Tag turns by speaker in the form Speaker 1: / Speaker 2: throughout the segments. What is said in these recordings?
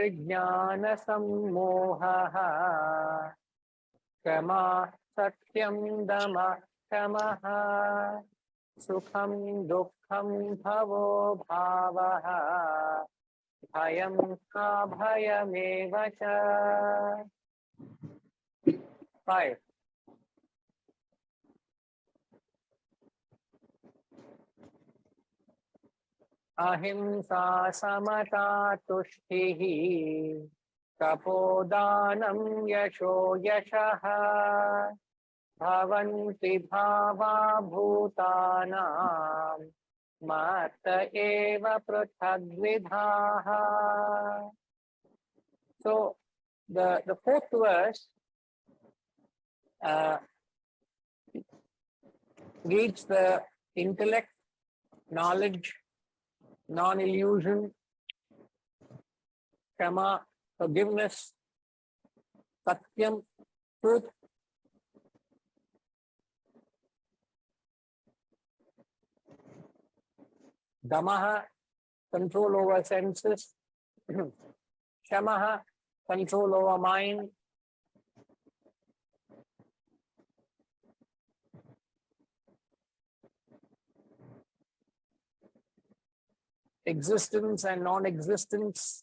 Speaker 1: निर्ज्ञान सम्मोहः क्षमा सत्यं दमः शमः सुखं दुःखं भवो भावः भयं भयमेव च. 5. अहिंसा समता तुष्टिः तपोदानं यशो यशः भवन्ति भावा भूतानां मत एव पृथग्विधाः. So the fourth verse reads the intellect, knowledge, non-illusion, kama, forgiveness, satyam, truth, damaha, control over senses, shamaha, control over mind, existence and non-existence,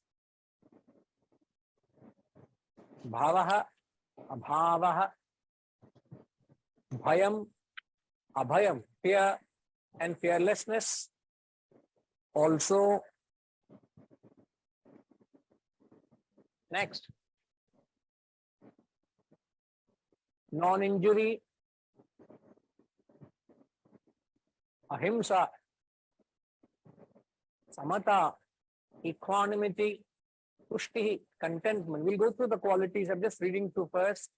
Speaker 1: bhavaha, abhavaha, bhayam, abhayam, fear and fearlessness, also. Next, non-injury, ahimsa, samata, equanimity, tushti, contentment. We'll go through the qualities. I'm just reading through first.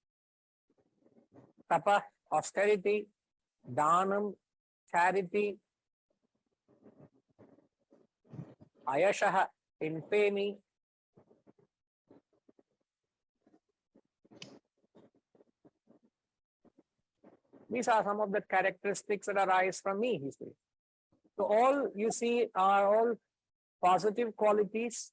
Speaker 1: Tapa, austerity, dhanam, charity, ayashaha, infamy, these are some of the characteristics that arise from me, he says. So all you see are all positive qualities.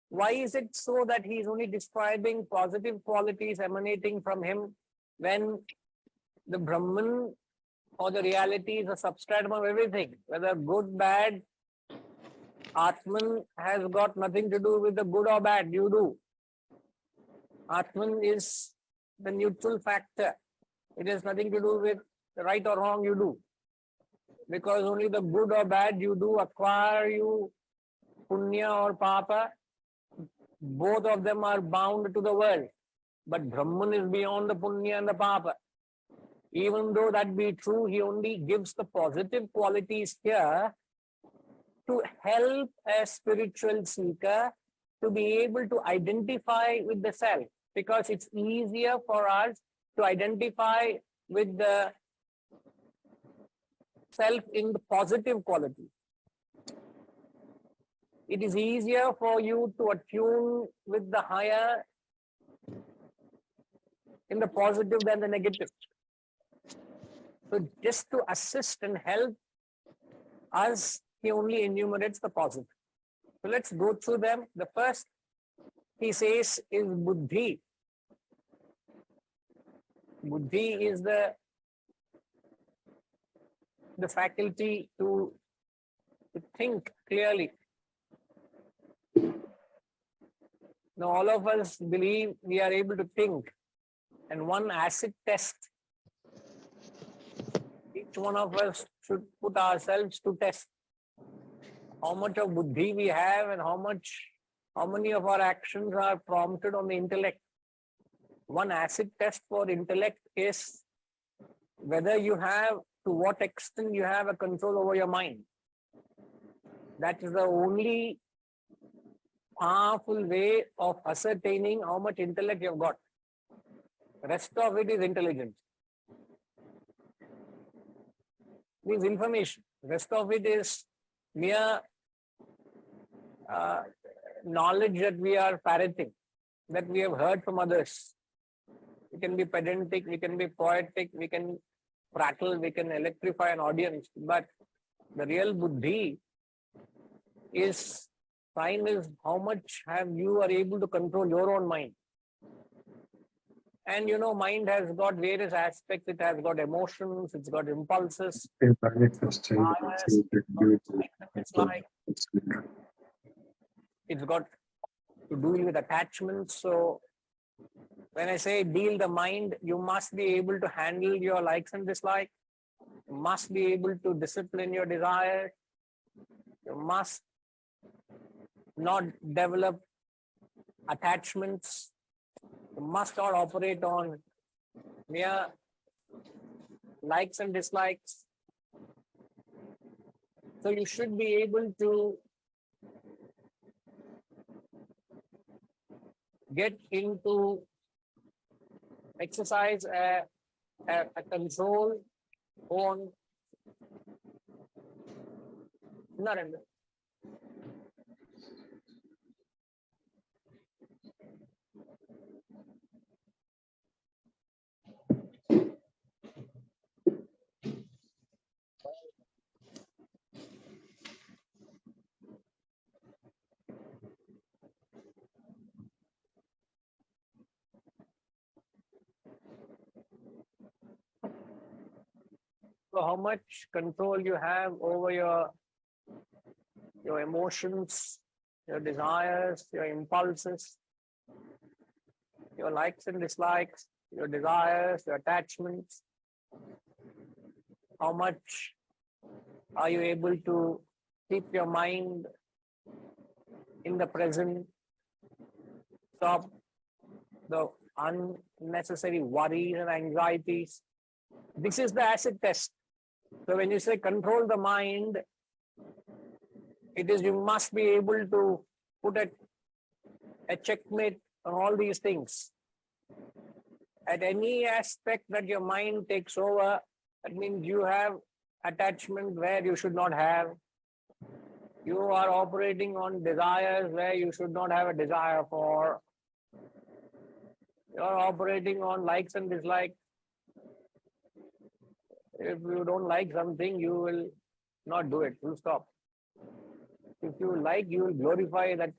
Speaker 1: Why is it so that he is only describing positive qualities emanating from him when the Brahman or the reality is a substratum of everything, whether good, bad? Atman has got nothing to do with the good or bad, you do. Atman is the neutral factor. It has nothing to do with the right or wrong, you do. Because only the good or bad you do acquire you punya or papa. Both of them are bound to the world. But Brahman is beyond the punya and the papa. Even though that be true, he only gives the positive qualities here to help a spiritual seeker to be able to identify with the self. Because it's easier for us to identify with the self in the positive quality. It is easier for you to attune with the higher in the positive than the negative. So just to assist and help us, he only enumerates the positive. So let's go through them. The first, he says, is buddhi. Buddhi is the faculty to think clearly. Now all of us believe we are able to think, and one acid test, each one of us should put ourselves to test how much of buddhi we have and how many of our actions are prompted on the intellect. One acid test for intellect is whether you have, to what extent you have a control over your mind. That is the only powerful way of ascertaining how much intellect you have got. The rest of it is intelligence. Means information. The rest of it is mere knowledge that we are parroting, that we have heard from others. We can be pedantic, we can be poetic, we can prattle, we can electrify an audience, but the real buddhi is sign is how much you are able to control your own mind. And mind has got various aspects. It has got emotions, it's got impulses, bias, it's got to do with attachments. So when I say deal the mind, you must be able to handle your likes and dislikes. You must be able to discipline your desires. You must not develop attachments. You must not operate on mere likes and dislikes. So you should be able to get into exercise a control on Narendra. So how much control you have over your emotions, your desires, your impulses, your likes and dislikes, your desires, your attachments. How much are you able to keep your mind in the present, stop the unnecessary worries and anxieties? This is the acid test. So when you say control the mind, it is you must be able to put a checkmate on all these things. At any aspect that your mind takes over, that means you have attachment where you should not have. You are operating on desires where you should not have a desire for. You are operating on likes and dislikes. If you don't like something, you will not do it. Full stop. If you like, you will glorify that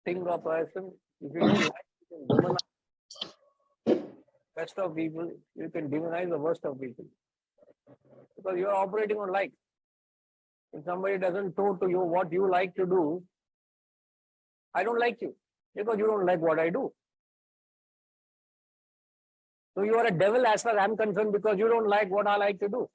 Speaker 1: thing or person. If you don't like, you can demonize best of people. You can demonize the worst of people. Because you are operating on like. If somebody doesn't show to you what you like to do, I don't like you because you don't like what I do. So you are a devil as far as I'm concerned because you don't like what I like to do.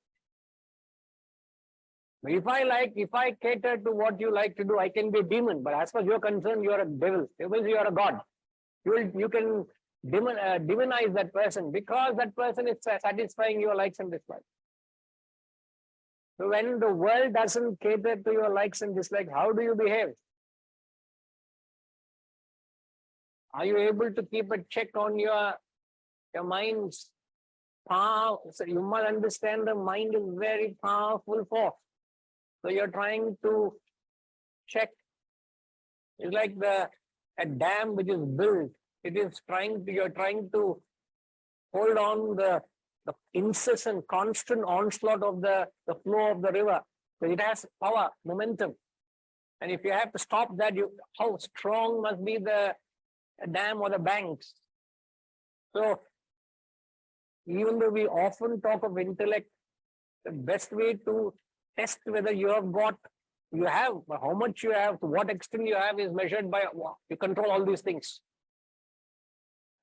Speaker 1: If I cater to what you like to do, I can be a demon. But as far as you're concerned, you are a devil. Devil, you are a god. You can demonize that person because that person is satisfying your likes and dislikes. So when the world doesn't cater to your likes and dislikes, how do you behave? Are you able to keep a check on your mind's power? So you must understand the mind is very powerful force. So you're trying to check. It's like a dam which is built. You're trying to hold on the incessant, constant onslaught of the flow of the river. So it has power, momentum. And if you have to stop that, how strong must be the dam or the banks? So even though we often talk of intellect, the best way to test whether how much you have, to what extent you have is measured by you control all these things.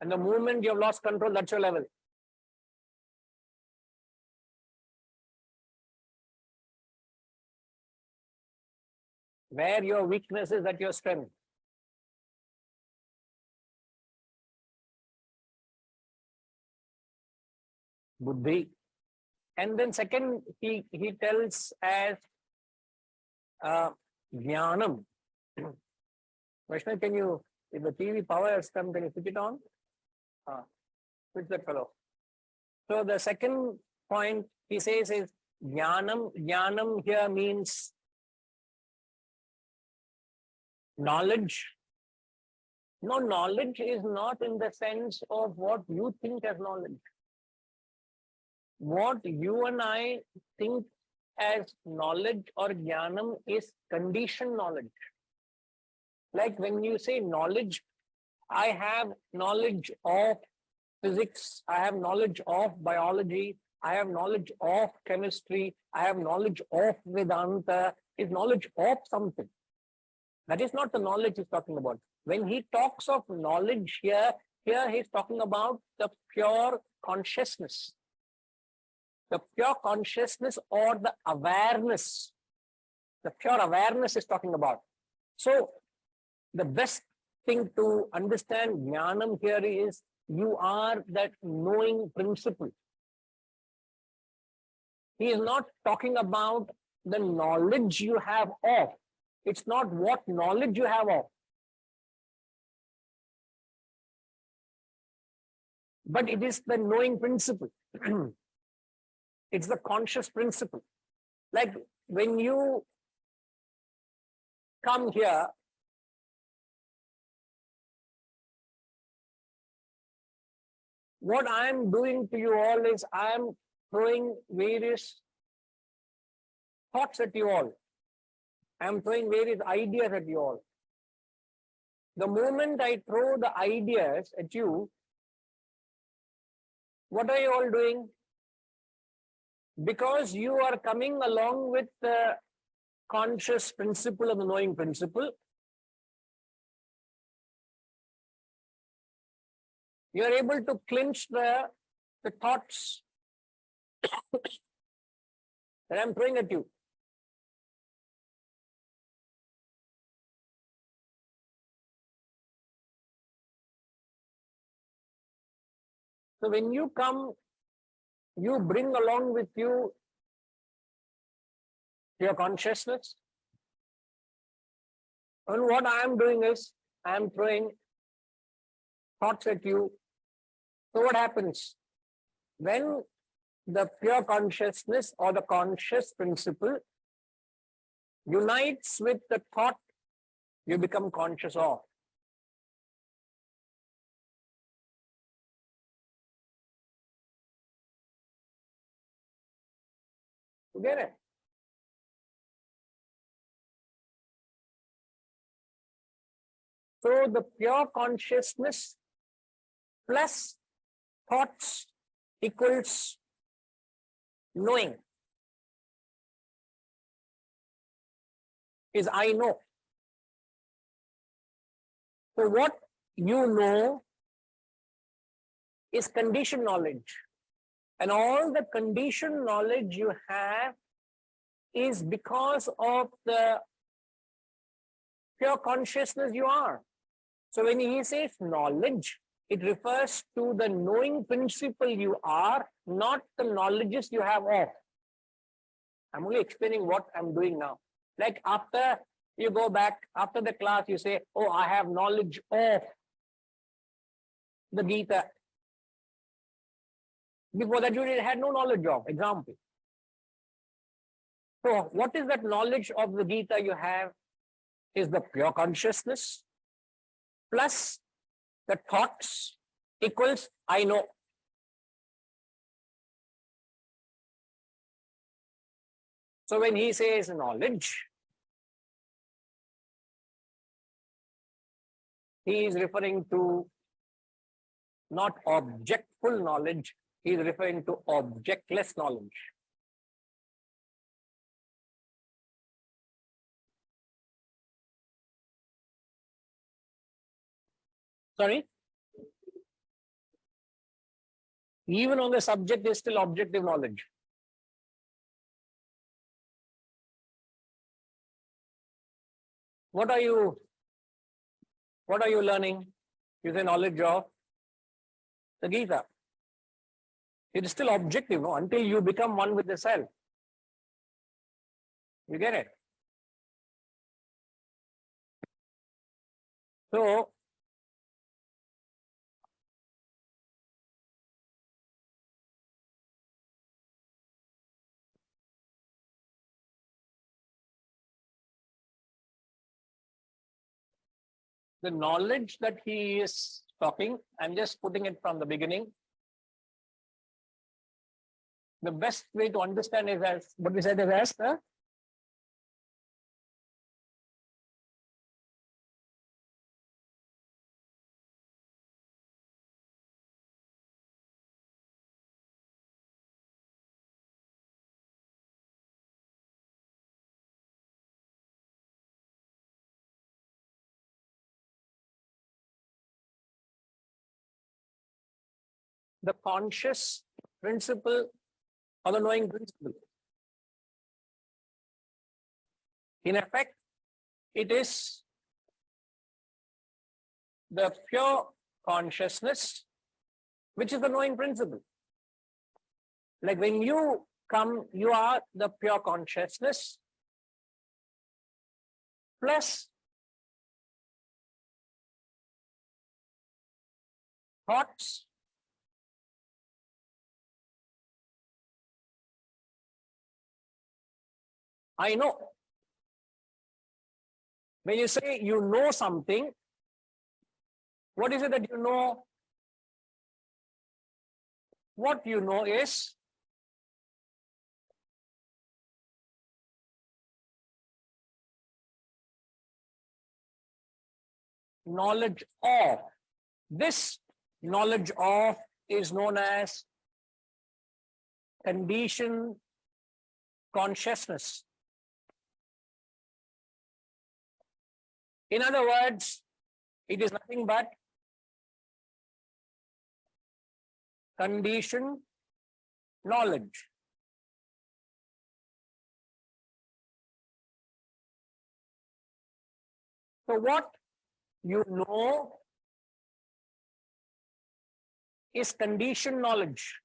Speaker 1: And the moment you have lost control, that's your level. Where your weakness is, at your strength. Buddhi. And then second, he tells as jnanam. Vaishnav, if the TV power has come, can you switch it on? Switch that fellow. So the second point he says is jnanam. Jnanam here means knowledge. No, knowledge is not in the sense of what you think as knowledge. What you and I think as knowledge or jnanam is conditioned knowledge. Like when you say knowledge, I have knowledge of physics, I have knowledge of biology, I have knowledge of chemistry, I have knowledge of Vedanta, is knowledge of something. That is not the knowledge he's talking about. When he talks of knowledge here he's talking about the pure consciousness. The pure consciousness or the awareness. The pure awareness is talking about. So the best thing to understand jnanam here is you are that knowing principle. He is not talking about the knowledge you have of. It's not what knowledge you have of. But it is the knowing principle. It's the conscious principle. Like when you come here, what I am doing to you all is I am throwing various thoughts at you all. I am throwing various ideas at you all. The moment I throw the ideas at you, what are you all doing? Because you are coming along with the conscious principle of the knowing principle, you are able to clinch the thoughts that I am throwing at you. So when you come, you bring along with you your consciousness. And what I am doing is, I am throwing thoughts at you. So what happens? When the pure consciousness or the conscious principle unites with the thought you become conscious of. You get it? So the pure consciousness plus thoughts equals knowing. Is I know. So what you know is conditioned knowledge. And all the conditioned knowledge you have is because of the pure consciousness you are. So when he says knowledge, it refers to the knowing principle you are, not the knowledges you have of. I'm only explaining what I'm doing now. Like after you go back, after the class, you say, oh, I have knowledge of the Gita. Before that, you had no knowledge of. Example. So what is that knowledge of the Gita you have? Is the pure consciousness plus the thoughts equals I know. So when he says knowledge, he is referring to not objectful knowledge, he is referring to objectless knowledge. Sorry? Even on the subject is still objective knowledge. What are you learning? You say knowledge of the Gita. It is still objective, no? Until you become one with the self. You get it? So the knowledge that he is talking, I'm just putting it from the beginning. The best way to understand is as what we said is as the conscious principle or the knowing principle. In effect, it is the pure consciousness which is the knowing principle. Like when you come, you are the pure consciousness plus thoughts I know. When you say you know something, what is it that you know? What you know is knowledge of. This knowledge of is known as conditioned consciousness. In other words, it is nothing but conditioned knowledge. So what you know is conditioned knowledge.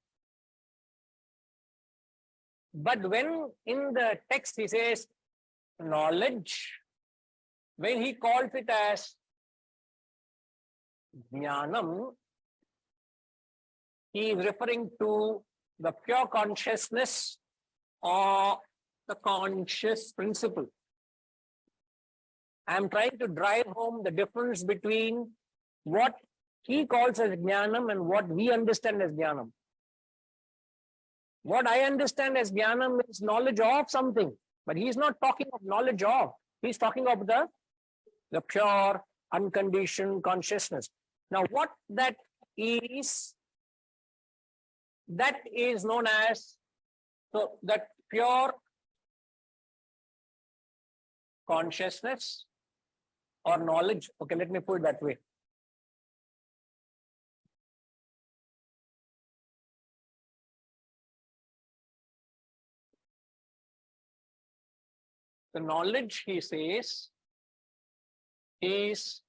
Speaker 1: But when in the text he says knowledge, when he calls it as jnanam, he is referring to the pure consciousness or the conscious principle. I am trying to drive home the difference between what he calls as jnanam and what we understand as jnanam. What I understand as jnanam is knowledge of something, but he is not talking of knowledge of. He is talking of the pure, unconditioned consciousness. Now, what that is known as, so that pure consciousness or knowledge. Okay, let me put it that way. The knowledge, he says, is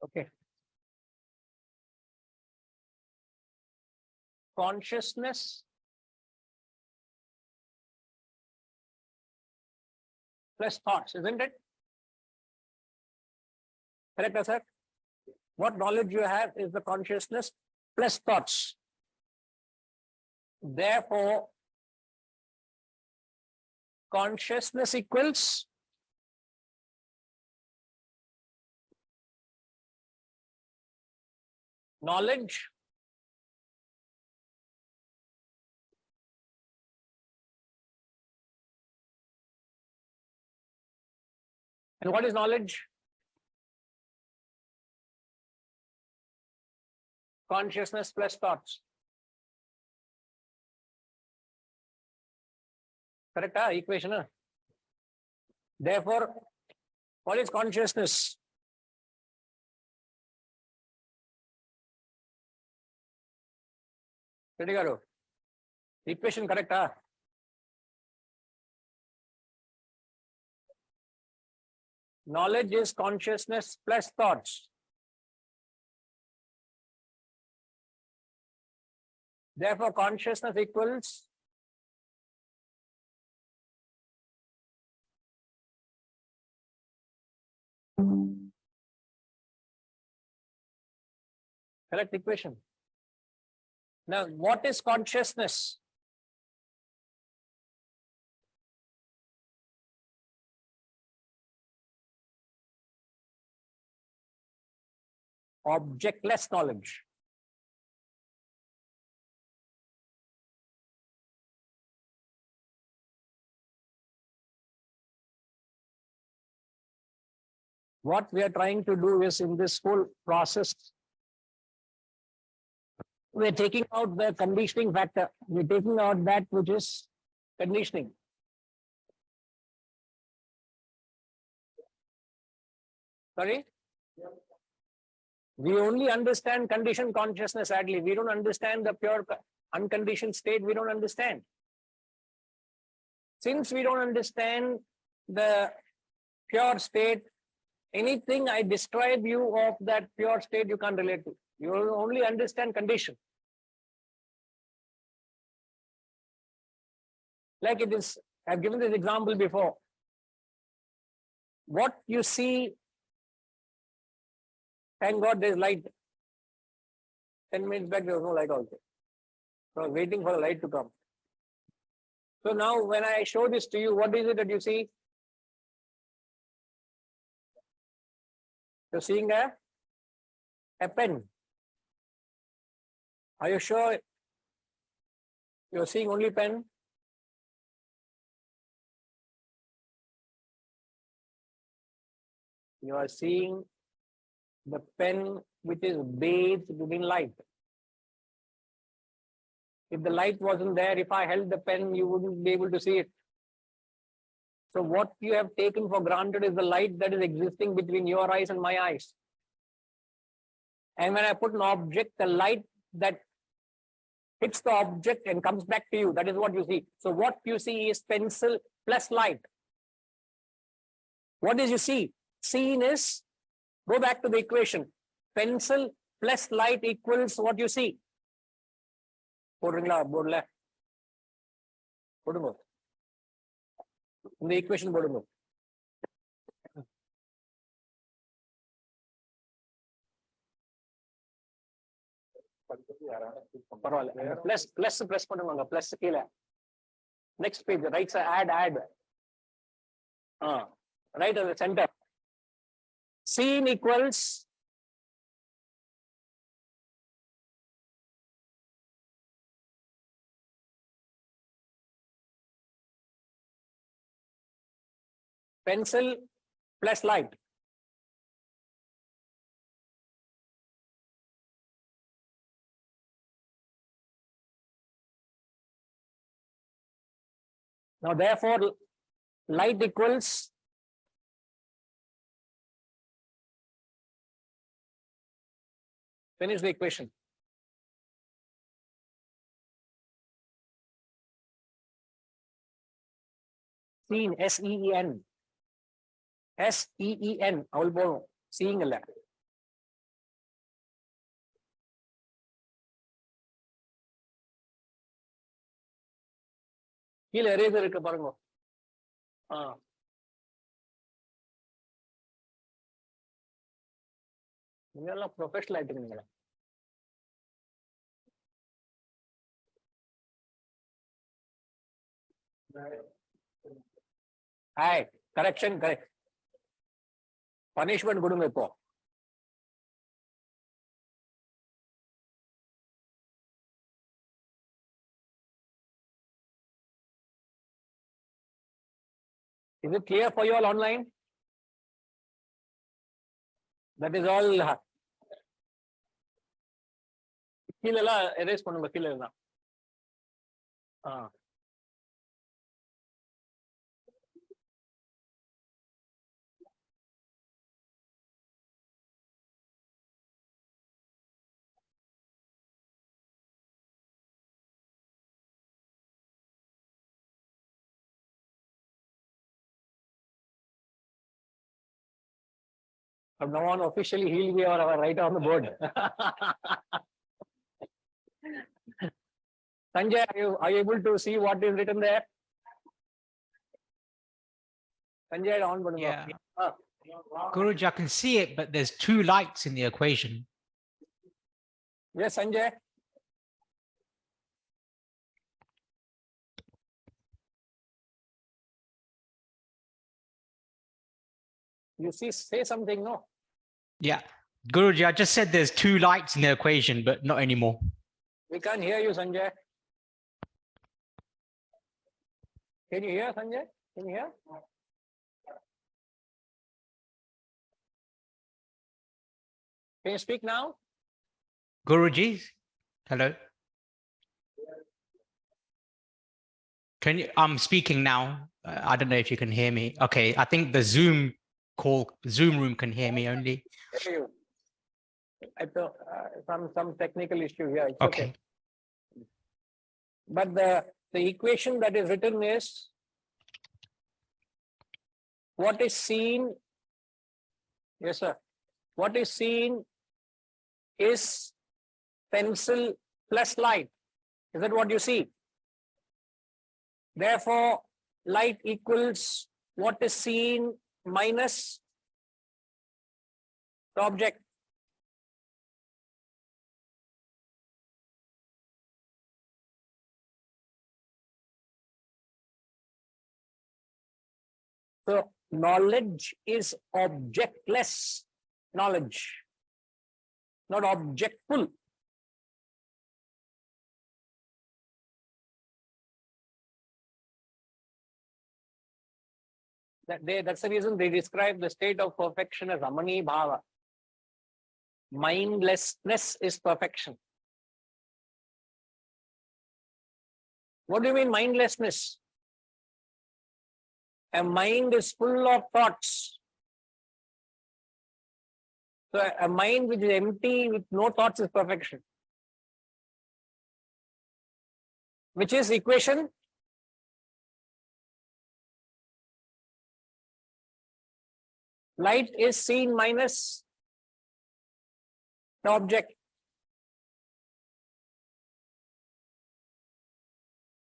Speaker 1: okay. Consciousness plus thoughts, isn't it? Correct, sir? What knowledge you have is the consciousness plus thoughts. Therefore, consciousness equals knowledge and what is knowledge? Consciousness plus thoughts. Correct, equation. Therefore, what is consciousness? Equation correct, Knowledge is consciousness plus thoughts. Therefore, consciousness equals correct equation. Now, what is consciousness? Objectless knowledge. What we are trying to do is in this whole process We're taking out the conditioning factor. We're taking out that which is conditioning. Sorry? We only understand conditioned consciousness, sadly. We don't understand the pure unconditioned state. We don't understand. Since we don't understand the pure state, anything I describe you of that pure state, you can't relate to. You will only understand condition. Like it is, I've given this example before. What you see, thank God there's light. 10 minutes back, there was no light also. So I was waiting for the light to come. So now when I show this to you, what is it that you see? You're seeing a pen. Are you sure you're seeing only pen? You are seeing the pen which is bathed in light. If the light wasn't there, if I held the pen, you wouldn't be able to see it. So what you have taken for granted is the light that is existing between your eyes and my eyes. And when I put an object, the light that hits the object and comes back to you, that is what you see. So what you see is pencil plus light. What is you see? Seen is, go back to the equation. Pencil plus light equals what you see. போடுறீங்களா போடுங்க இந்த equation போடுங்க பரவாயில்ல plus பண்ணுவாங்க plus கீழே next page right side add right at the center seen equals pencil plus light. Now, therefore, light equals finish the equation. Seen, S-E-E-N. S-E-E-N. அவள் போடும் seeing இல்ல கீழே எரேசர் இருக்கு பாருங்க நீங்கெல்லாம் ப்ரொஃபஷனல் ஆயிட்டு நீங்களா ஹாய் கரெக்ஷன் கரெக்ட் பனிஷ்மெண்ட் கொடுங்க இப்போ Is it clear for you all online? That is all. கீழே எல்லாம் erase பண்ணுங்க கீழே எல்லாம் From now on, officially, he'll be our writer on the board. Sanjay, are you able to see what is written there? Sanjay, on.
Speaker 2: Yeah. Guruji, I can see it, but there's two lights in the equation.
Speaker 1: Yes, Sanjay. You see, say something, no?
Speaker 2: Yeah. Guruji, I just said there's two lights in the equation, but not anymore.
Speaker 1: We can't hear you, Sanjay. Can you hear, Sanjay? Can you hear? Can you speak now?
Speaker 2: Guruji, Hello. Can you? I'm speaking now. I don't know if you can hear me. Okay. I think the Zoom room can hear me only.
Speaker 1: Hear you. I thought some technical issue here. It's okay.
Speaker 2: Okay.
Speaker 1: But the equation that is written is what is seen. Yes, sir. What is seen is pencil plus light. Is that what you see? Therefore, light equals what is seen minus the object. So knowledge is objectless knowledge, not objectful. That's the reason they describe the state of perfection as amani bhava. Mindlessness is perfection. What do you mean mindlessness? A mind is full of thoughts. So a mind which is empty with no thoughts is perfection. Which is equation? Light is seen minus the object.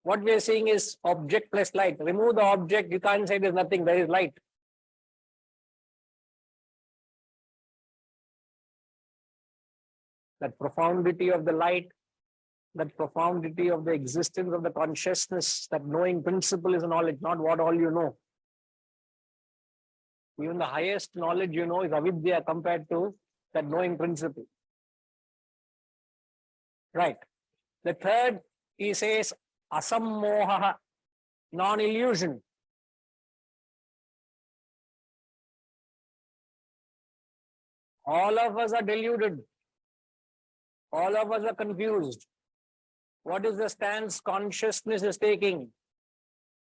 Speaker 1: What we are seeing is object plus light. Remove the object, you can't say there's nothing, there is light. That profundity of the light, that profundity of the existence of the consciousness, that knowing principle is knowledge, not what all you know. Even the highest knowledge you know is avidya compared to that knowing principle. Right. The third, he says, asammoha, non-illusion. All of us are deluded. All of us are confused. What is the stance consciousness is taking?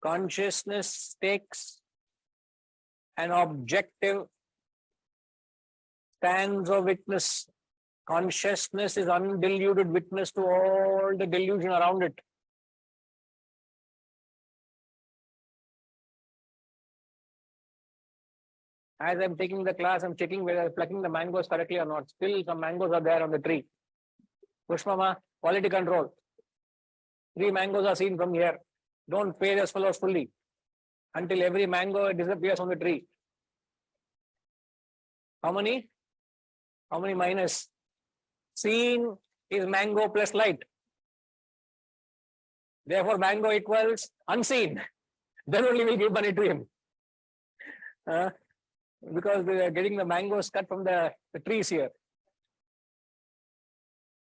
Speaker 1: Consciousness takes an objective stance of witness. Consciousness is undiluted witness to all the delusion around it. As I'm taking the class, I'm checking whether I'm plucking the mangoes correctly or not. Still, some mangoes are there on the tree. Pushpama, quality control. 3 mangoes are seen from here. Don't pay those fellows fully until every mango disappears on the tree. How many? How many minus? Seen is mango plus light. Therefore, mango equals unseen. Then only we'll give money to him. Because they are getting the mangoes cut from the trees here.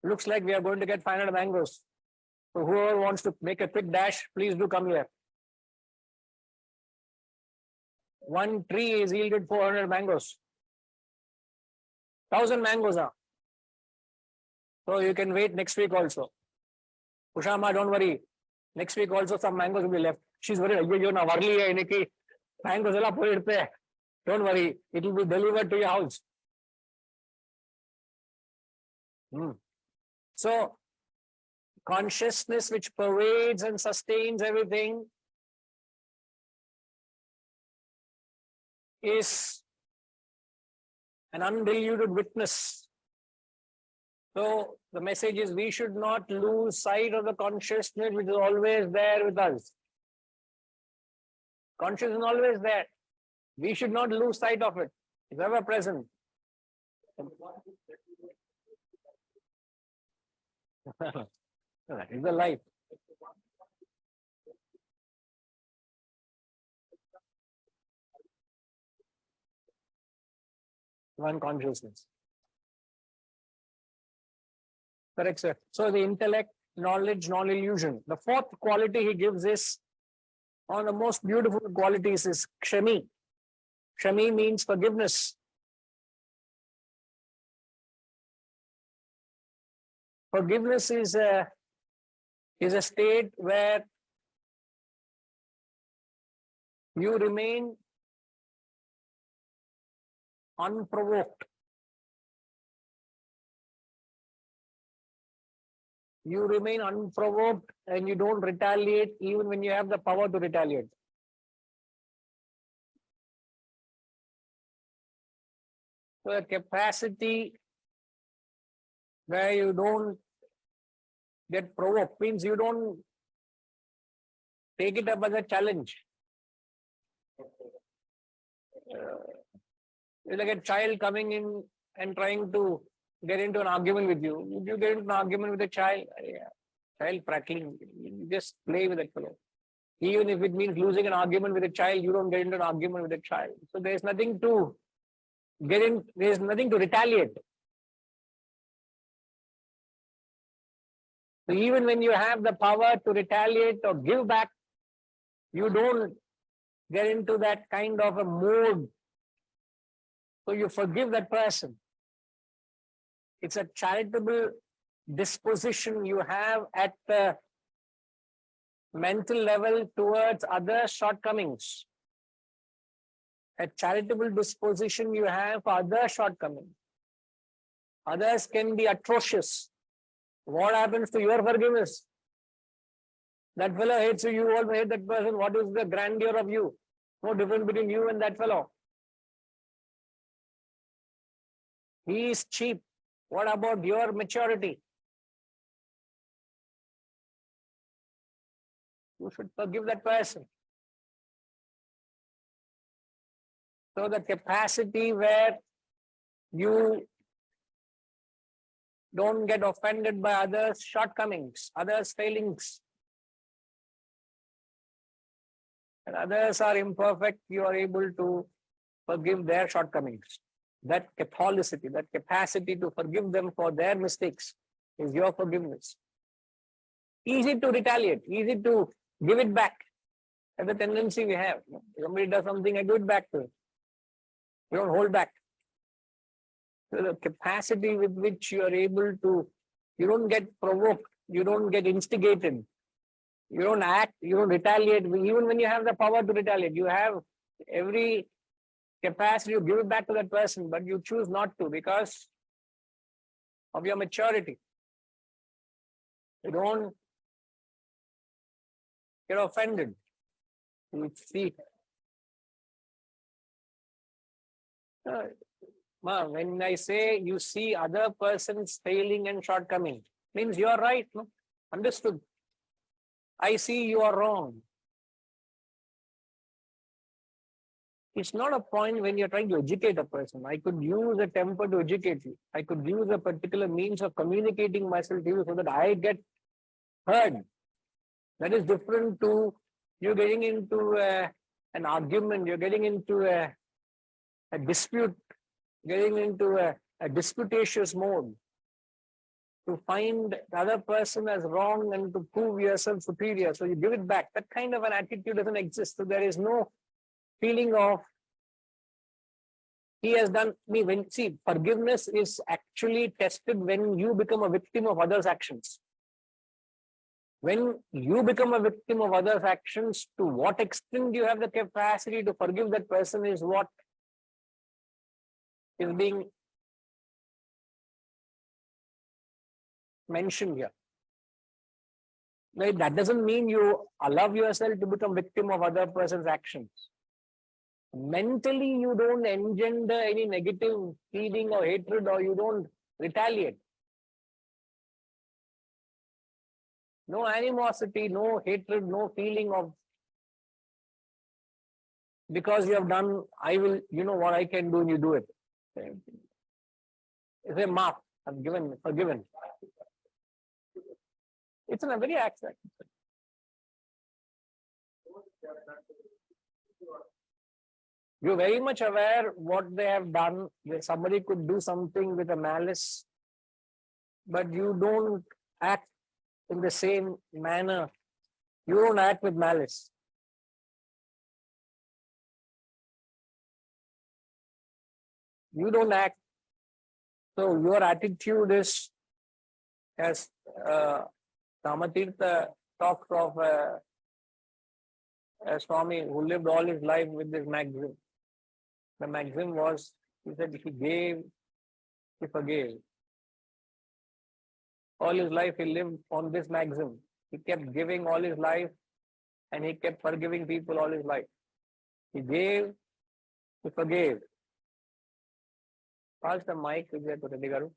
Speaker 1: Looks like we are going to get 500 mangoes. So whoever wants to make a quick dash, please do come here. One tree is yielded 400 mangoes. 1,000 mangoes are. So you can wait next week also. Ushama, don't worry. Next week also some mangoes will be left. She's worried. Mangoes don't worry. It will be delivered to your house. So consciousness which pervades and sustains everything is an undiluted witness. So the message is we should not lose sight of the consciousness which is always there with us. Consciousness is always there. We should not lose sight of it. It's ever present. That is the life. One consciousness. Correct, sir. So the intellect, knowledge, non-illusion. The fourth quality he gives is, one of the most beautiful qualities is kshami. Kshami means forgiveness. Forgiveness is a state where you remain unprovoked. You remain unprovoked and you don't retaliate even when you have the power to retaliate. So a capacity where you don't get provoked means you don't take it up as a challenge. It's like a child coming in and trying to get into an argument with you. Would you get into an argument with a child? Yeah. Child prattling. You just play with that fellow. Even if it means losing an argument with a child, you don't get into an argument with a child. So there's nothing to get in, there's nothing to retaliate. So even when you have the power to retaliate or give back, you don't get into that kind of a mood. So you forgive that person. It's a charitable disposition you have at the mental level towards other shortcomings. A charitable disposition you have for other shortcomings. Others can be atrocious. What happens to your forgiveness? That fellow hates you, you also hate that person. What is the grandeur of you? No difference between you and that fellow. He is cheap. What about your maturity? You should forgive that person. So the capacity where you don't get offended by others' shortcomings, others' failings. And others are imperfect, you are able to forgive their shortcomings. That Catholicity, that capacity to forgive them for their mistakes is your forgiveness. Easy to retaliate, easy to give it back. That's the tendency we have. Somebody does something, I give it back to him. You don't hold back. So the capacity with which you are able to, you don't get provoked, you don't get instigated, you don't act, you don't retaliate. Even when you have the power to retaliate, you have every capacity to give it back to that person, but you choose not to because of your maturity. You don't get offended. You see. When I say you see other person's failing and shortcoming, means you are right, no? Understood. I see you are wrong. It's not a point when you're trying to educate a person. I could use a temper to educate you. I could use a particular means of communicating myself to you so that I get heard. That is different to you getting into an argument, you're getting into a dispute, getting into a disputatious mode. To find the other person as wrong and to prove yourself superior. So you give it back. That kind of an attitude doesn't exist. So there is no feeling of he has done me. When see, forgiveness is actually tested when you become a victim of others' actions. When you become a victim of others' actions, to what extent you have the capacity to forgive that person is what is being mentioned here. That doesn't mean you allow yourself to become victim of other person's actions. Mentally, you don't engender any negative feeling or hatred, or you don't retaliate. No animosity, no hatred, no feeling of because you have done, I will, you know what I can do and you do it. It's a mark, I'm given, forgiven. It's in a very abstract. You're very much aware what they have done. Somebody could do something with a malice, but you don't act in the same manner. You don't act with malice. You don't act. So your attitude is As Ramatirtha talks of a Swami who lived all his life with this maxim. The maxim was, he said, he gave, he forgave. All his life he lived on this maxim. He kept giving all his life and he kept forgiving people all his life. He gave, he forgave. Pass the mic to Reddy Garu.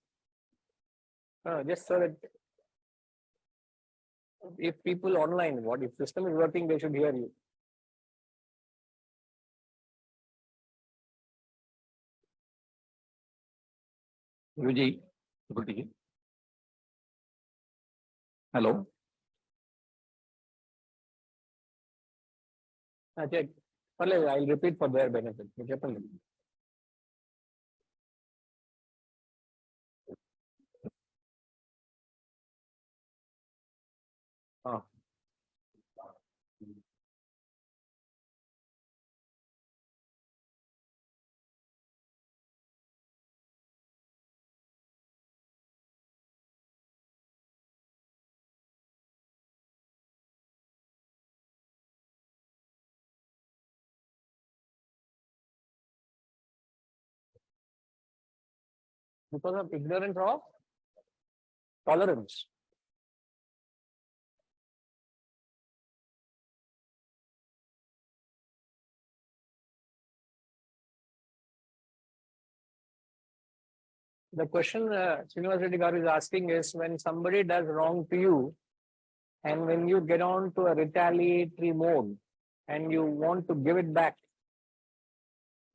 Speaker 1: Just so that if people online, what if system is working, they should hear you.
Speaker 3: Vijay, able to hear? Hello.
Speaker 1: I'll repeat for their benefit. Because of ignorance of tolerance. The question Srinivas Reddy Garu is asking is, when somebody does wrong to you and when you get on to a retaliatory mode and you want to give it back,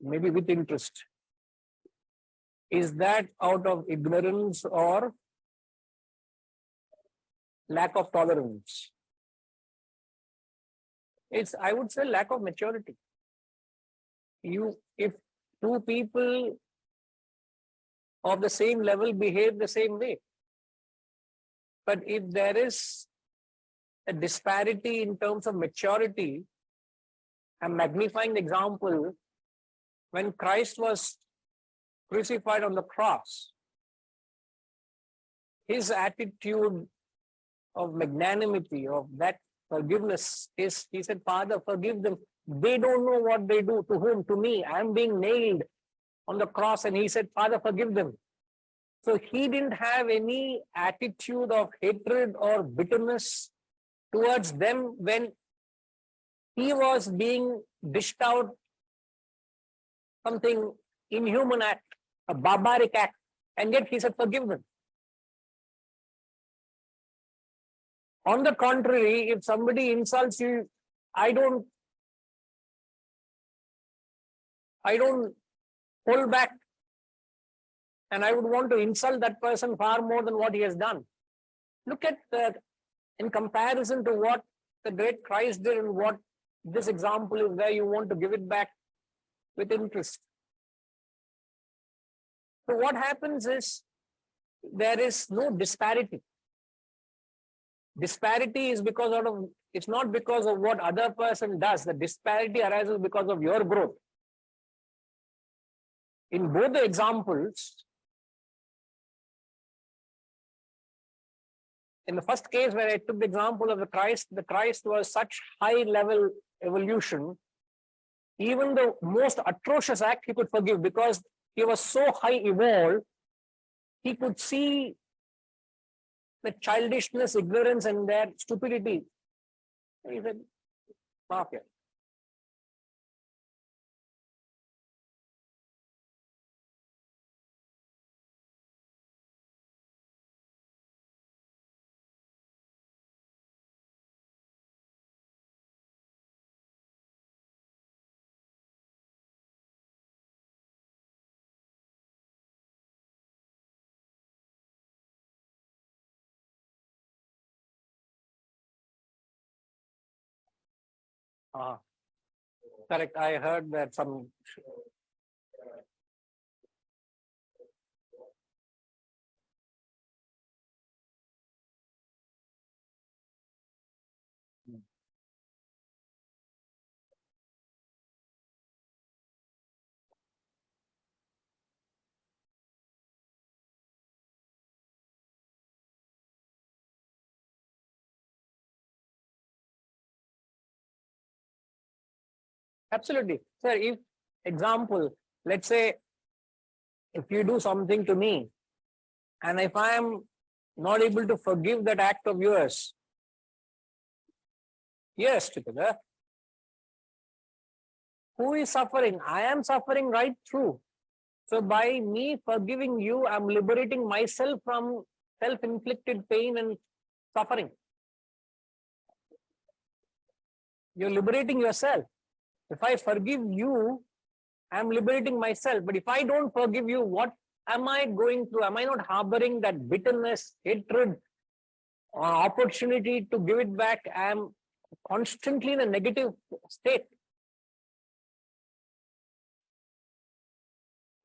Speaker 1: maybe with interest, is that out of ignorance or lack of tolerance? It's, I would say, lack of maturity. If two people of the same level behave the same way, but if there is a disparity in terms of maturity, I'm magnifying the example. When Christ was crucified on the cross, his attitude of magnanimity, of that forgiveness is, he said, Father, forgive them. They don't know what they do. To whom? To me. I'm being nailed on the cross. And he said, Father, forgive them. So he didn't have any attitude of hatred or bitterness towards them when he was being dished out something inhuman act, a barbaric act. And yet he said, forgive them. On the contrary, if somebody insults you, I don't hold back. And I would want to insult that person far more than what he has done. Look at that in comparison to what the great Christ did and what this example is, where you want to give it back with interest. So what happens is there is no disparity. Disparity is because of, it's not because of what other person does. The disparity arises because of your growth. In both the examples, in the first case where I took the example of the Christ was such high level evolution, even the most atrocious act he could forgive because he was so high evolved, he could see the childishness, ignorance, and their stupidity. He said, Mafia. Correct. I heard that some Absolutely. Sir, if, example, let's say, if you do something to me, and if I am not able to forgive that act of yours, yes, together, who is suffering? I am suffering right through. So by me forgiving you, I'm liberating myself from self-inflicted pain and suffering. You're liberating yourself. If I forgive you, I'm liberating myself. But if I don't forgive you, what am I going through? Am I not harboring that bitterness, hatred, or opportunity to give it back? I'm constantly in a negative state.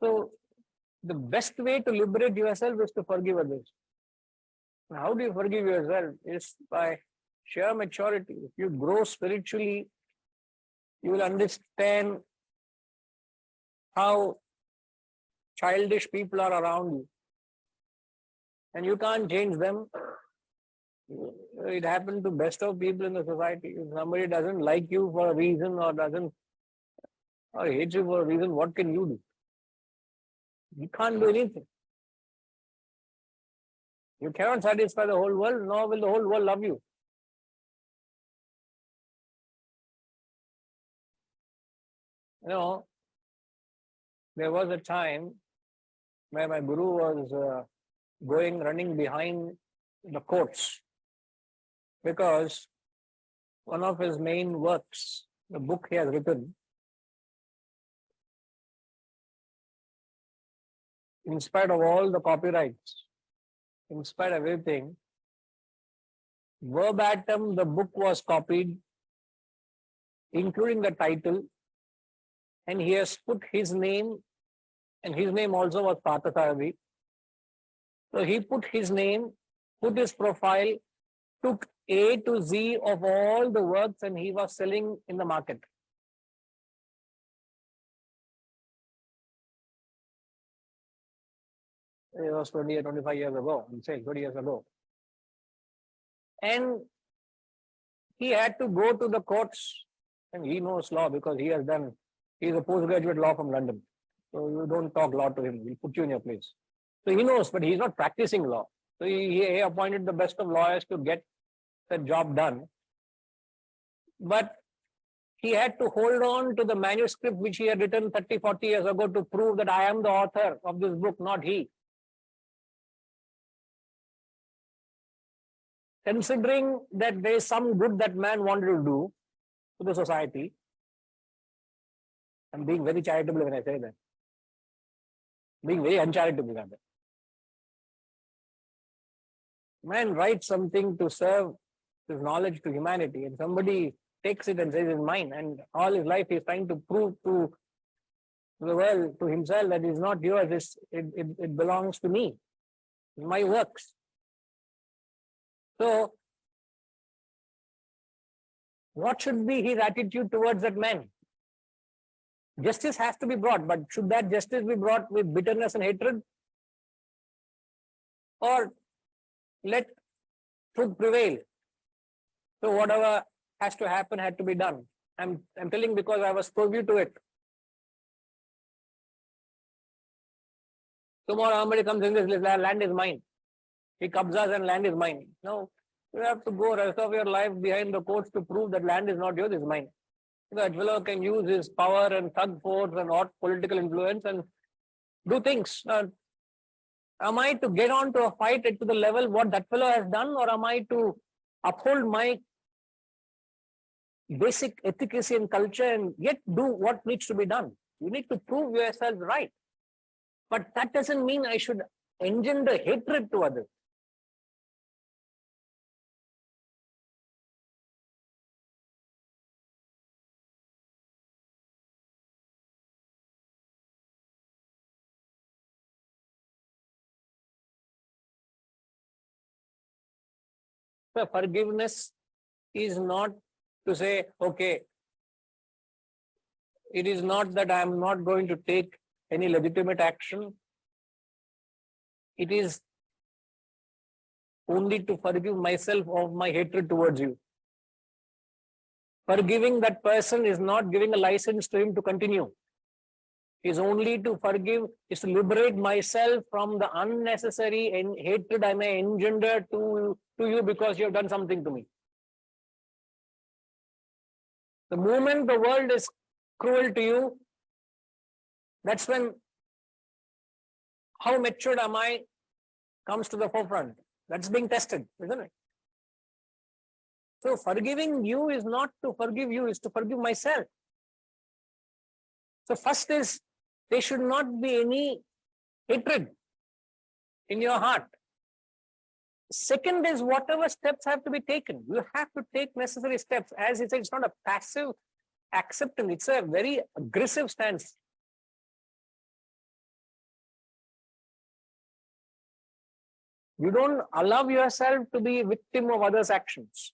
Speaker 1: So the best way to liberate yourself is to forgive others. How do you forgive yourself? Is by sheer maturity. If you grow spiritually, you will understand how childish people are around you. And you can't change them. It happened to best of people in the society. If somebody doesn't like you for a reason or hates you for a reason, what can you do? You can't do anything. You cannot satisfy the whole world, nor will the whole world love you. You know, there was a time where my guru was running behind the courts because one of his main works, the book he has written, in spite of all the copyrights, in spite of everything, verbatim the book was copied, including the title, and he has put his name, and his name also was Parthasarathy. So he put his name, put his profile, took A to Z of all the works, and he was selling in the market. It was 20 or 25 years ago, I'm saying 20 years ago. And he had to go to the courts, and he knows law because he's a postgraduate law from London. So you don't talk law to him, he'll put you in your place. So he knows, but he's not practicing law. So he appointed the best of lawyers to get the job done. But he had to hold on to the manuscript which he had written 30, 40 years ago to prove that I am the author of this book, not he. Considering that there is some good that man wanted to do to the society, I'm being very charitable when I say that. Being very uncharitable rather. Man writes something to serve his knowledge to humanity, and somebody takes it and says it's mine, and all his life he's trying to prove to the world, to himself, that it's not yours, it belongs to me, my works. So what should be his attitude towards that man? Justice has to be brought, but should that justice be brought with bitterness and hatred? Or let truth prevail? So whatever has to happen had to be done. I'm telling because I was privy to it. Tomorrow somebody comes in this land is mine. He kabzas and land is mine. No, you have to go rest of your life behind the courts to prove that land is not yours, it's mine. That fellow can use his power and thug force and hot political influence and do things. Am I to get on to a fight to the level what that fellow has done, or am I to uphold my basic efficacy and culture and yet do what needs to be done? You need to prove yourself right. But that doesn't mean I should engender hatred to others. So forgiveness is not to say, okay, it is not that I am not going to take any legitimate action. It is only to forgive myself of my hatred towards you. Forgiving that person is not giving a license to him to continue. Is only to forgive, is to liberate myself from the unnecessary hatred I may engender to you because you have done something to me. The moment the world is cruel to you, that's when how matured am I comes to the forefront. That's being tested, isn't it? So forgiving you is not to forgive you, is to forgive myself. So first is, there should not be any hatred in your heart. Second is, whatever steps have to be taken, you have to take necessary steps. As he said, it's not a passive acceptance, it's a very aggressive stance. You don't allow yourself to be a victim of others' actions.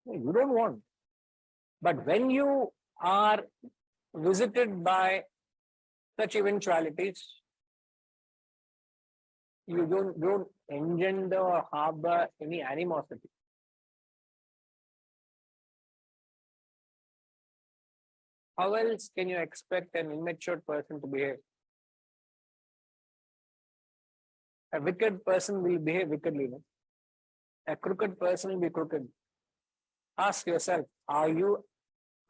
Speaker 1: You don't want. But when you are visited by such eventualities, you don't engender or harbor any animosity. How else can you expect an immature person to behave? A wicked person will behave wickedly. No? A crooked person will be crooked. Ask yourself, are you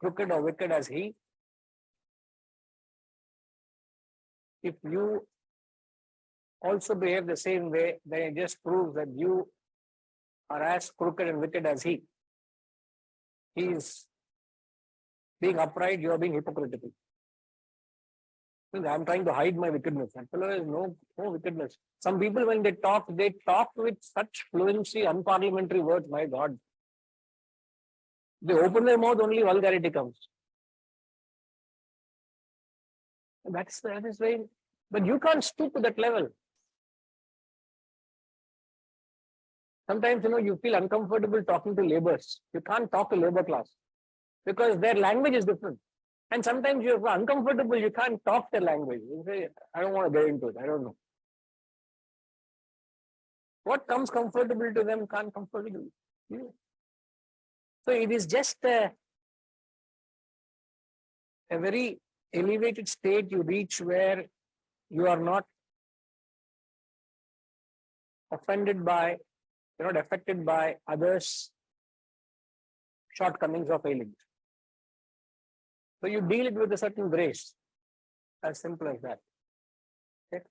Speaker 1: crooked or wicked as he? If you also behave the same way, then it just proves that you are as crooked and wicked as he. He is being upright, you are being hypocritical. I'm trying to hide my wickedness. That fellow has no wickedness. Some people, when they talk with such fluency, unparliamentary words, my God. They open their mouth, only vulgarity comes. That is very, but you can't stoop to that level. Sometimes, you feel uncomfortable talking to laborers. You can't talk to labor class because their language is different. And sometimes you're uncomfortable, you can't talk their language. You say, I don't want to get into it. I don't know. What comes comfortable to them can't comfortable. So it is just a very elevated state you reach where you are not offended by, you're not affected by others' shortcomings or failings. So you deal it with a certain grace. As simple as that. Okay.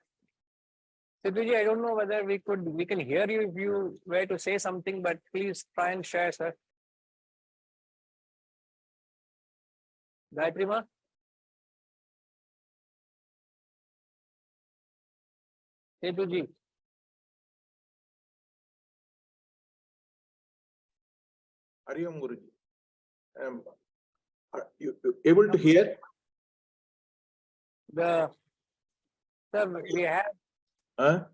Speaker 1: Sidhuji, I don't know whether we can hear you if you were to say something, but please try and share, sir. Gayatri Ma? Sidhuji.
Speaker 4: Hariom Guruji. Are you able to hear?
Speaker 1: Sir, we have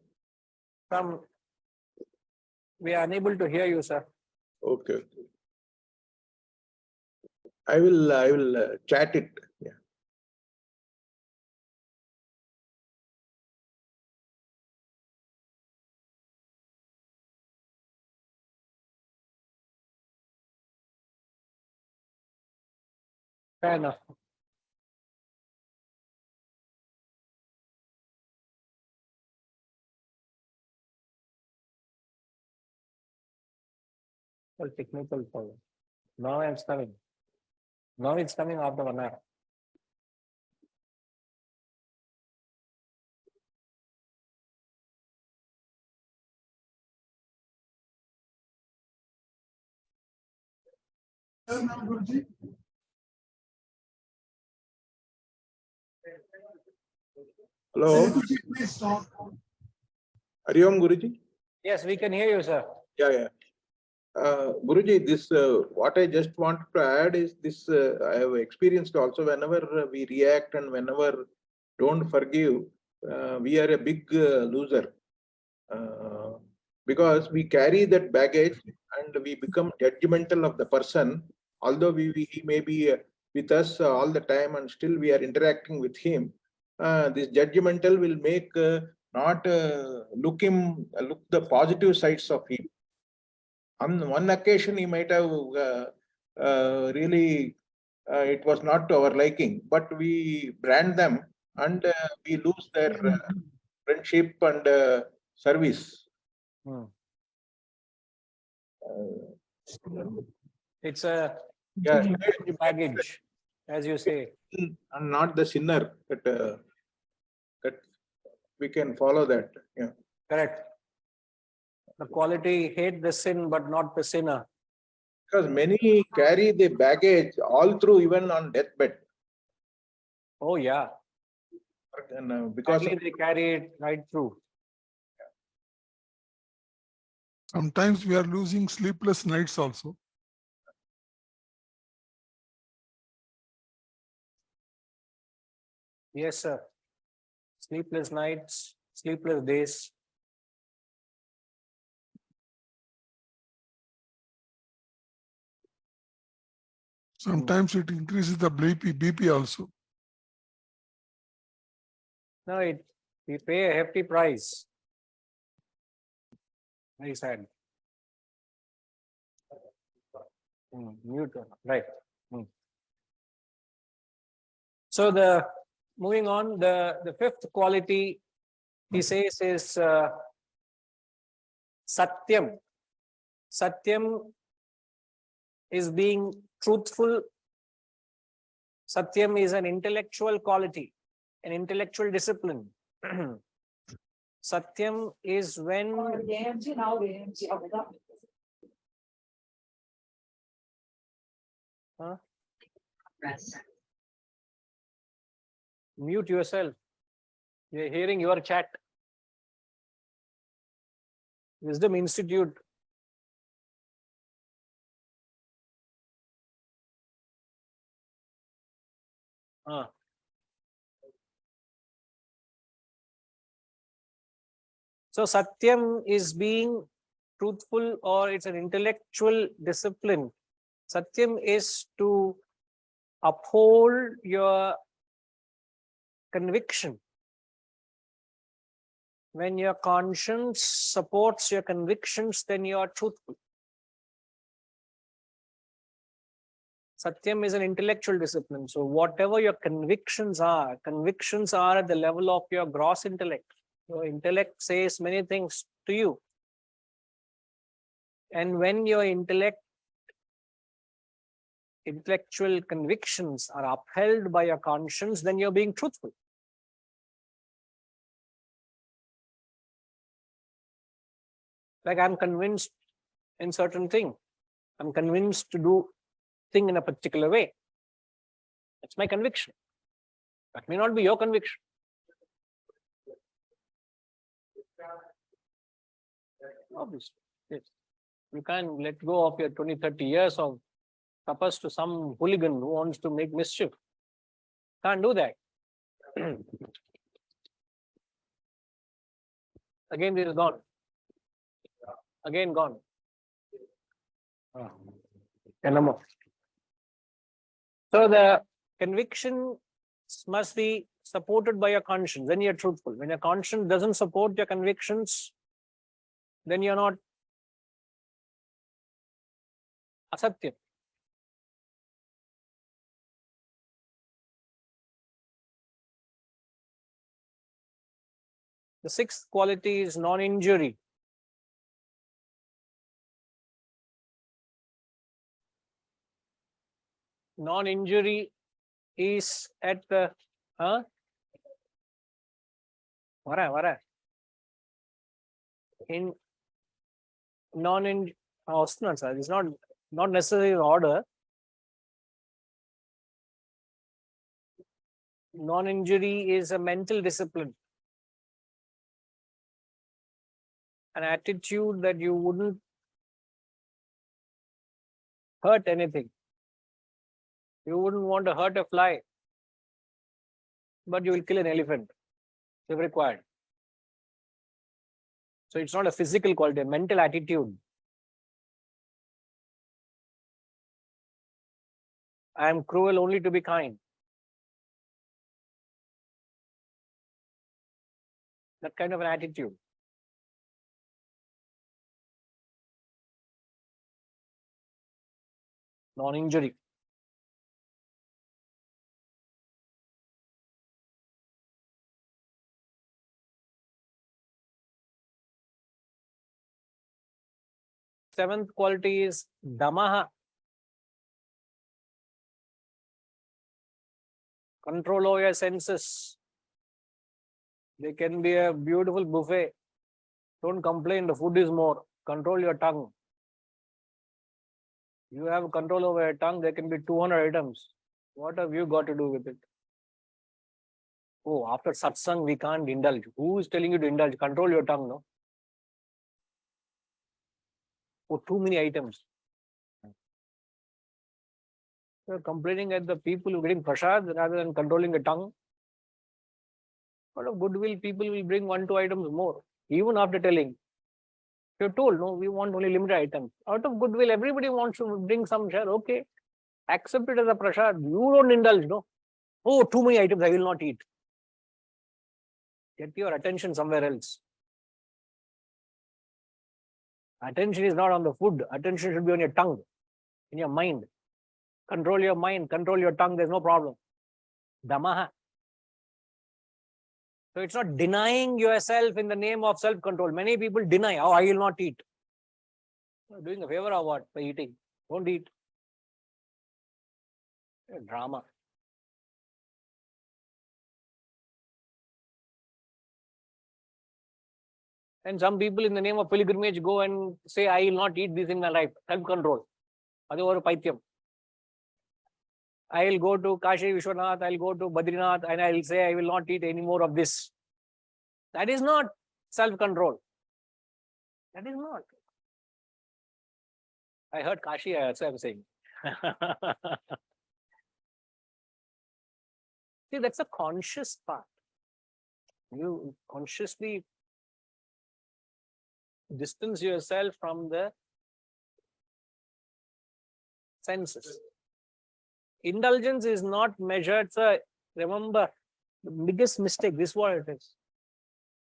Speaker 1: we are unable to hear you, sir.
Speaker 4: Okay. I will chat it. Yeah.
Speaker 1: Fair enough. Well, technical problem. Now it's coming. Now it's coming after 1 hour.
Speaker 4: Hello. Hariom Guruji.
Speaker 1: Yes, we can hear you, sir.
Speaker 4: Yeah. Guruji, this what I just want to add is this. I have experienced also whenever we react and whenever don't forgive, we are a big loser. Because we carry that baggage and we become judgmental of the person, although he may be with us all the time and still we are interacting with him. This judgmental will make not look the positive sides of him. On one occasion, he might have really, it was not to our liking, but we brand them and we lose their friendship and service.
Speaker 1: Hmm.
Speaker 4: Uh,
Speaker 1: It's a
Speaker 4: yeah,
Speaker 1: baggage, as you say.
Speaker 4: and not the sinner that we can follow that. Yeah.
Speaker 1: Correct. The quality hate the sin, but not the sinner.
Speaker 4: Because many carry the baggage all through, even on deathbed.
Speaker 1: Oh, yeah.
Speaker 4: And, because
Speaker 1: Sadly, they carry it right through.
Speaker 5: Sometimes we are losing sleepless nights also.
Speaker 1: Yes, sir. Sleepless nights, sleepless days.
Speaker 5: Sometimes it increases the BP also.
Speaker 1: No, we pay a hefty price. Very sad. Mute, right. So moving on, the fifth quality he says is Satyam. Satyam is being truthful. Satyam is an intellectual quality, an intellectual discipline. Satyam is when mute yourself. You're hearing your chat. Wisdom Institute. So Satyam is being truthful, or it's an intellectual discipline. Satyam is to uphold your conviction. When your conscience supports your convictions, then you are truthful. Satyam is an intellectual discipline. So whatever your convictions are at the level of your gross intellect. Your intellect says many things to you. And when your intellectual convictions are upheld by your conscience, then you're being truthful. Like, I'm convinced in certain thing. I'm convinced to do thing in a particular way. That's my conviction. That may not be your conviction. Obviously, yes. You can't let go of your 20, 30 years of tapas to some hooligan who wants to make mischief. Can't do that. Again, this is gone. Again, gone. And no more. So the conviction must be supported by your conscience. Then you're truthful. When your conscience doesn't support your convictions, then you're not asatyam. The sixth quality is non-injury. Non-injury is at the in non-injury. It's not necessarily in order. Non-injury is a mental discipline, an attitude that you wouldn't hurt anything. You wouldn't want to hurt a fly, but you will kill an elephant if required. So it's not a physical quality, a mental attitude. I am cruel only to be kind. That kind of an attitude. Non-injury. Seventh quality is damaha. Control over your senses. They can be a beautiful buffet. Don't complain, the food is more. Control your tongue. You have control over your tongue, there can be 200 items. What have you got to do with it? Oh, after satsang, we can't indulge. Who is telling you to indulge? Control your tongue, no? Oh, too many items. You're complaining at the people who are getting prasad rather than controlling the tongue. Out of goodwill, people will bring 1-2 items more, even after telling. You're told, no, we want only limited items. Out of goodwill, everybody wants to bring some share. Okay, accept it as a prasad. You don't indulge, no? Oh, too many items, I will not eat. Get your attention somewhere else. Attention is not on the food. Attention should be on your tongue, in your mind. Control your mind, control your tongue, there's no problem. Damaha. So it's not denying yourself in the name of self-control. Many people deny, oh, I will not eat. You're doing a favor or what by eating? Don't eat. Drama. And some people in the name of pilgrimage go and say, I will not eat this in my life. Self-control. That's over Paityam. I will go to Kashi Vishwanath, I will go to Badrinath, and I will say, I will not eat any more of this. That is not self-control. That is not. I heard Kashi also I'm saying. See, that's a conscious part. You consciously distance yourself from the senses. Indulgence is not measured. So remember, the biggest mistake, this is what it is.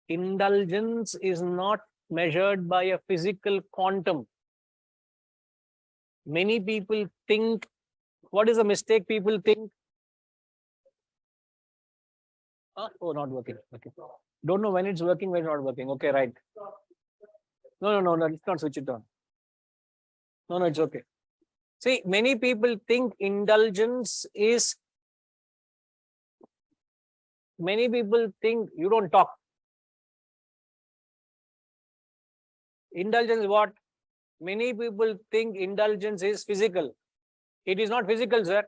Speaker 1: Indulgence is not measured by a physical quantum. Many people think, what is a mistake people think? Oh, not working. Okay. Don't know when it's working, when it's not working. Okay, right. No, let's not switch it on. No, it's okay. See, many people think indulgence is, many people think you don't talk. Indulgence is what? Many people think indulgence is physical. It is not physical, sir.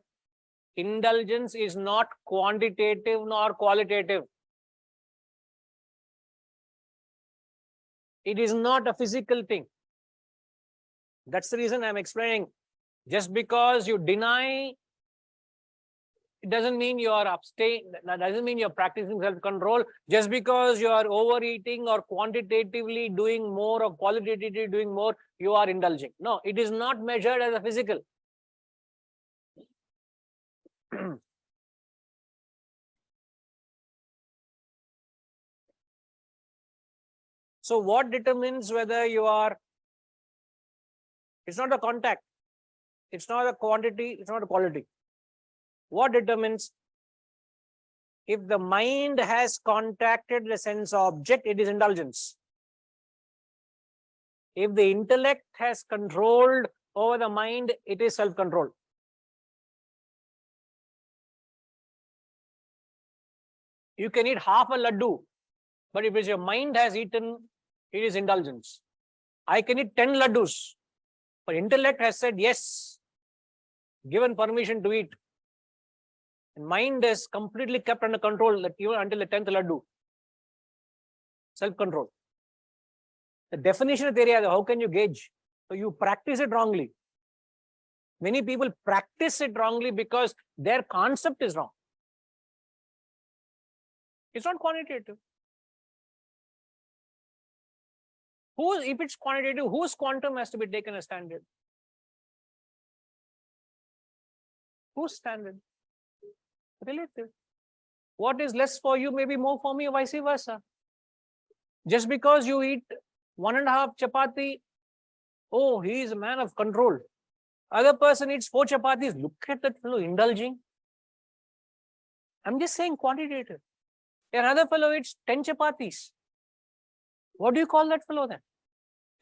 Speaker 1: Indulgence is not quantitative nor qualitative. It is not a physical thing. That's the reason I'm explaining. Just because you deny, it doesn't mean you are abstaining. That doesn't mean you're practicing self-control. Just because you are overeating or quantitatively doing more or qualitatively doing more, you are indulging. No, it is not measured as a physical. So what determines whether you are, it's not a contact, it's not a quantity, it's not a quality. What determines? If the mind has contacted the sense object, it is indulgence. If the intellect has controlled over the mind, it is self-control. You can eat half a laddu, but if your mind has eaten, it is indulgence. I can eat 10 laddus, but intellect has said yes, given permission to eat. And mind is completely kept under control even until the 10th laddu. Self-control. The definition of the area, how can you gauge? So you practice it wrongly. Many people practice it wrongly because their concept is wrong. It's not quantitative. If it's quantitative, whose quantum has to be taken as standard? Whose standard? Relative. What is less for you may be more for me, or vice versa. Just because you eat 1.5 chapati, oh, he is a man of control. Other person eats 4 chapatis. Look at that fellow indulging. I'm just saying quantitative. Another fellow eats 10 chapatis. What do you call that fellow then?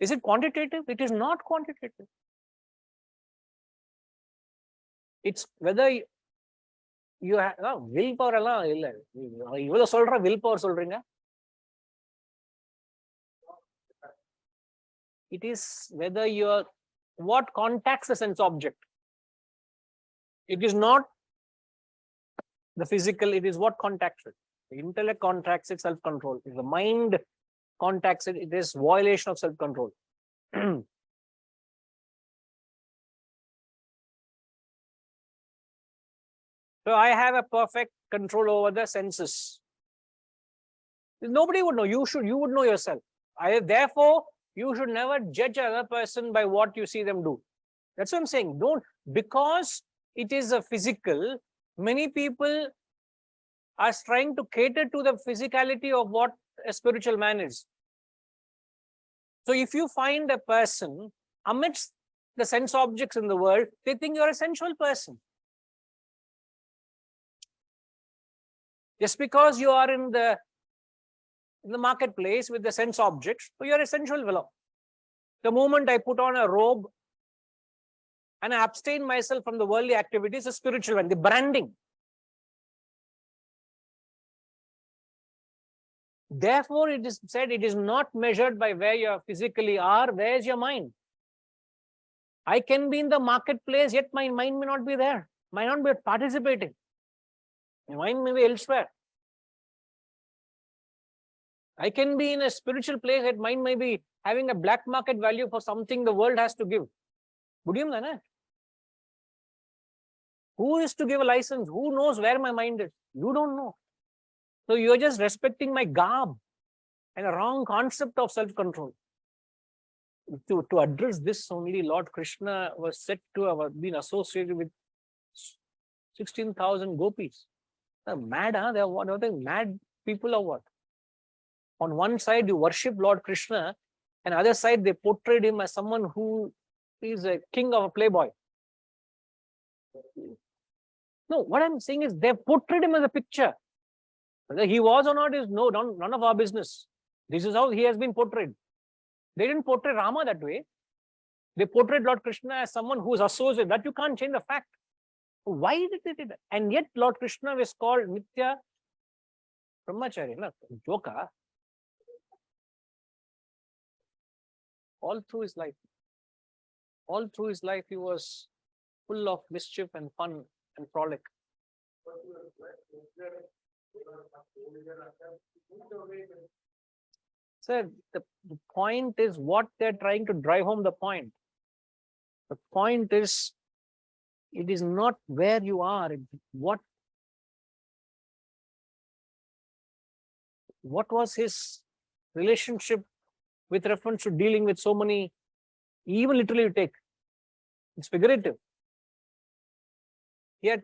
Speaker 1: Is it quantitative? It is not quantitative. It's whether you have willpower எல்லாம் இல்ல. இவ்வளவு சொல்ற willpower சொல்றீங்க. It is whether you're what contacts the sense object. It is not the physical, it is what contacts it. The intellect contacts it, self-control. If the mind contacts it, it is violation of self-control. So I have a perfect control over the senses. Nobody would know. You would know yourself. Therefore, you should never judge another person by what you see them do. That's what I'm saying. Because it is a physical, many people are trying to cater to the physicality of what a spiritual man is. So if you find a person amidst the sense objects in the world, they think you're a sensual person. Just because you are in the marketplace with the sense objects, so you're a sensual fellow. The moment I put on a robe and I abstain myself from the worldly activities, a spiritual one, the branding. Therefore, it is said it is not measured by where you physically are, where is your mind. I can be in the marketplace, yet my mind may not be there, might not be participating. My mind may be elsewhere. I can be in a spiritual place, yet mind may be having a black market value for something the world has to give. Who is to give a license? Who knows where my mind is? You don't know. So you're just respecting my garb and a wrong concept of self-control. To address this only, Lord Krishna was said to have been associated with 16,000 gopis. They're mad, huh? They're what? Are they mad people or what? On one side, you worship Lord Krishna, and other side, they portrayed him as someone who is a king of a playboy. No, what I'm saying is they portrayed him as a picture. Whether he was or not is none of our business. This is how he has been portrayed. They didn't portray Rama that way. They portrayed Lord Krishna as someone who is associated. That you can't change the fact. Why did they do that? And yet Lord Krishna was called Nitya Brahmachari, not Joka. All through his life. All through his life, he was full of mischief and fun and frolic. So the point is what they're trying to drive home the point. The point is, it is not where you are, what was his relationship with reference to dealing with so many, even literally you take, it's figurative. He had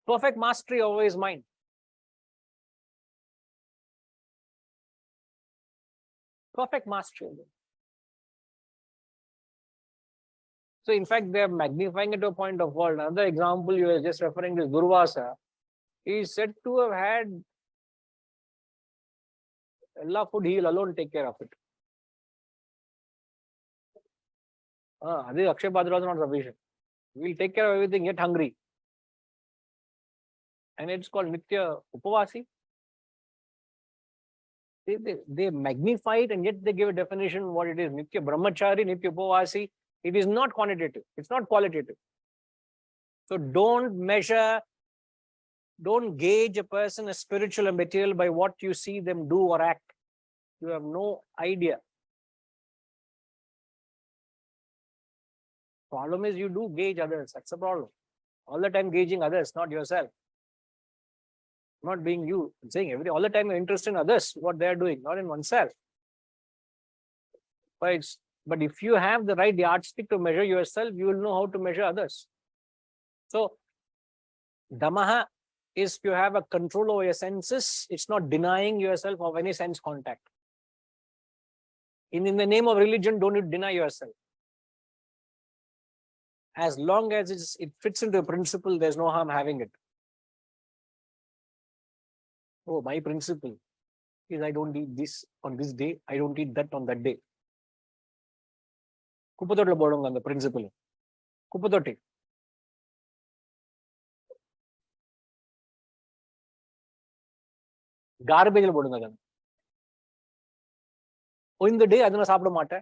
Speaker 1: perfect mastery over his mind. Perfect mastery. So in fact, they are magnifying it to a point of world. Another example you were just referring to is Durvasa. He is said to have had Allah food, he will alone take care of it. Akshay Bhadra was not sufficient. He will take care of everything, yet hungry. And it's called Nitya Upavasi. They magnify it and yet they give a definition what it is. Nitya Brahmachari, Nitya Upavasi. It is not quantitative. It's not qualitative. So don't measure, don't gauge a person as spiritual and material by what you see them do or act. You have no idea. Problem is you do gauge others. That's the problem. All the time gauging others, not yourself. Not being you. I'm saying all the time you're interested in others, what they're doing, not in oneself. But if you have the right yardstick to measure yourself, you will know how to measure others. So, Damaha is you have a control over your senses. It's not denying yourself of any sense contact. In the name of religion, don't you deny yourself. As long as it fits into a principle, there's no harm having it. Oh, my principle is I don't eat this on this day, I don't eat that on that day. Kuppatotla bodunga the principle. Kuppatoti. Garbage bodunga then. Oh, in the day, adana saapda maata.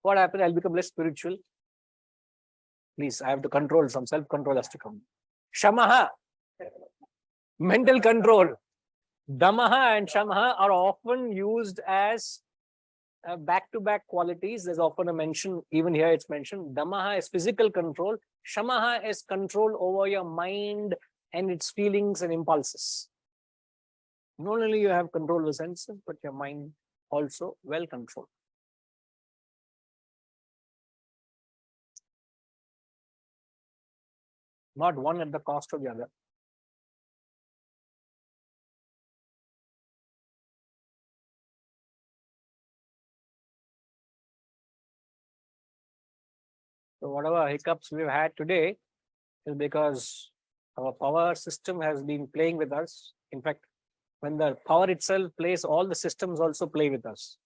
Speaker 1: What happens? I'll become less spiritual. Please, I have to control, some self-control has to come. Shamaha, mental control. Damaha and Shamaha are often used as back-to-back qualities. There's often a mention, even here it's mentioned. Damaha is physical control. Shamaha is control over your mind and its feelings and impulses. Not only you have control of the senses, but your mind also well controlled. Not one at the cost of the other. So whatever hiccups we've had today is because our power system has been playing with us. In fact, when the power itself plays, all the systems also play with us.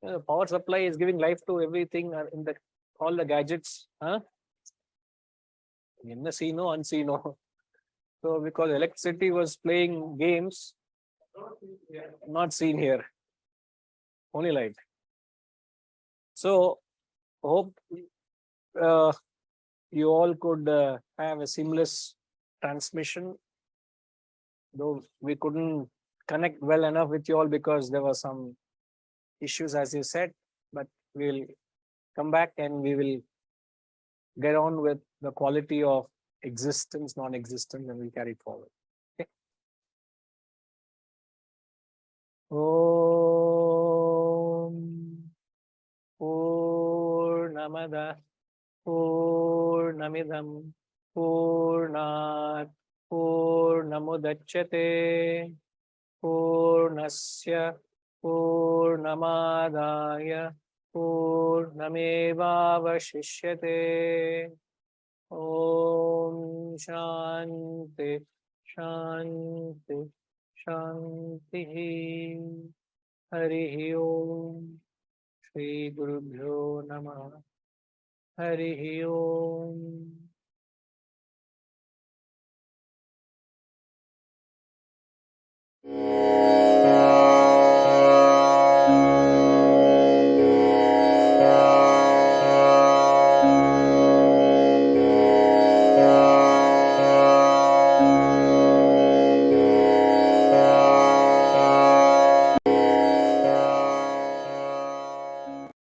Speaker 1: The power supply is giving life to everything in the all the gadgets. In the seen-o, unseen-o. So because electricity was playing games, not seen here, only light. So hope you all could have a seamless transmission, though we couldn't connect well enough with you all because there were some issues, as you said, but we'll come back and we will get on with the quality of existence, non-existence, and we'll carry it forward. Okay. Om Purnamada Purnamidam Purnat Purnamudachyate Purnasya Purnamadaya Purnamevavashishyate. Om Shanti Shanti Shanti. Harihi Om. Shri Gurubhyo Namah. Harihi Om.